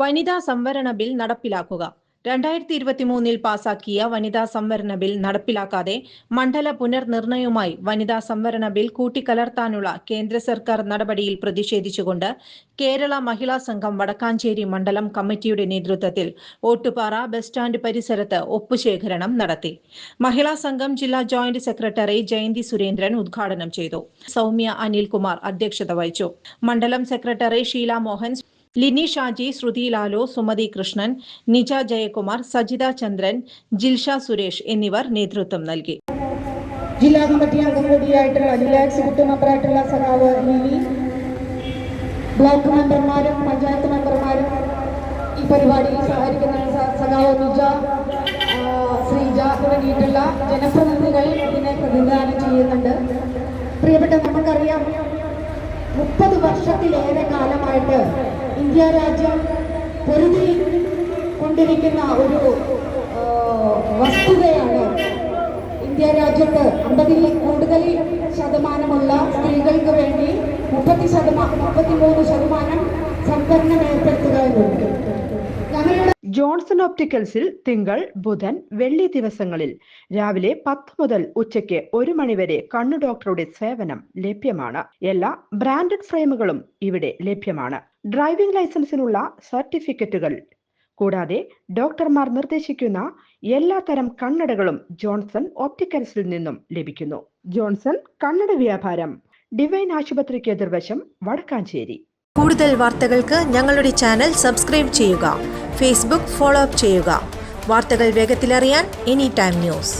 വനിതാ സംവരണ ബിൽ നടപ്പിലാക്കുക. 2023 പാസാക്കിയ വനിതാ സംവരണ ബിൽ നടപ്പിലാക്കാതെ മണ്ഡല പുനർനിർണയവുമായി വനിതാ സംവരണ ബിൽ കൂട്ടിക്കലർത്താനുള്ള കേന്ദ്ര സർക്കാർ നടപടിയിൽ പ്രതിഷേധിച്ചുകൊണ്ട് കേരള മഹിളാ സംഘം വടക്കാഞ്ചേരി മണ്ഡലം കമ്മിറ്റിയുടെ നേതൃത്വത്തിൽ ഓട്ടുപാറ ബസ് സ്റ്റാൻഡ് പരിസരത്ത് ഒപ്പുശേഖരണം നടത്തി. മഹിളാ സംഘം ജില്ലാ ജോയിന്റ് സെക്രട്ടറി ജയന്തി സുരേന്ദ്രൻ ഉദ്ഘാടനം ചെയ്തു. സൗമ്യ അനിൽകുമാർ അധ്യക്ഷത വഹിച്ചു. മണ്ഡലം സെക്രട്ടറി ഷീല മോഹൻ, ലിനി ഷാജി, ശ്രുതി ലാലു, സുമതി കൃഷ്ണൻ, നിജ ജയകുമാർ, സജിത ചന്ദ്രൻ, ജിൽഷ സുരേഷ് എന്നിവർ നേതൃത്വം നൽകി. ജില്ലാ കമ്മിറ്റി അംഗം കൂടിയായിട്ടുള്ള ജില്ലാ എക്സിക്യൂട്ടീവ് മെമ്പറായിട്ടുള്ള സഖാവ് ലിനി, ബ്ലോക്ക് മെമ്പർമാരും പഞ്ചായത്ത് മെമ്പർമാരും ഈ പരിപാടിയിൽ സഹകരിക്കുന്ന സഖാവ് നിജ, ശ്രീജ തുടങ്ങിയിട്ടുള്ള ജനപ്രതിനിധികൾ ഇതിനെ പ്രതിനിധാനം ചെയ്യുന്നുണ്ട്. പ്രിയപ്പെട്ട, നമുക്കറിയാം 30 വർഷത്തിലേറെ കാലമായിട്ട് ഇന്ത്യ രാജ്യം പൊരുതി കൊണ്ടിരിക്കുന്ന ഒരു വസ്തുതയാണ്. ഇന്ത്യ രാജ്യത്ത് 50-ൽ കൂടുതൽ ശതമാനമുള്ള സ്ത്രീകൾക്ക് വേണ്ടി 33% സംവരണം ഏർപ്പെടുത്തുക എന്നുണ്ട്. ജോൺസൺ ഒപ്റ്റിക്കൽസിൽ തിങ്കൾ, ബുധൻ, വെള്ളി ദിവസങ്ങളിൽ രാവിലെ 10 മുതൽ ഉച്ചയ്ക്ക് 1 മണിവരെ കണ്ണു ഡോക്ടറുടെ സേവനം ലഭ്യമാണ്. എല്ലാ ബ്രാൻഡഡ് ഫ്രെയിമുകളും ഇവിടെ ലഭ്യമാണ്. ഡ്രൈവിംഗ് ലൈസൻസിനുള്ള സർട്ടിഫിക്കറ്റുകൾ കൂടാതെ ഡോക്ടർമാർ നിർദ്ദേശിക്കുന്ന എല്ലാ തരം കണ്ണടകളും ജോൺസൺ ഒപ്റ്റിക്കൽസിൽ നിന്നും ലഭിക്കുന്നു. ജോൺസൺ കണ്ണട വ്യാപാരം, ഡിവൈൻ ആശുപത്രിക്ക് എതിർവശം, വടക്കാഞ്ചേരി. കൂടുതൽ വാർത്തകൾക്ക് ഞങ്ങളുടെ ചാനൽ സബ്സ്ക്രൈബ് ചെയ്യുക. ഫേസ്ബുക്ക് ഫോളോ അപ്പ് ചെയ്യുക. വാർത്തകൾ വേഗത്തിലറിയാൻ എനി ടൈം ന്യൂസ്.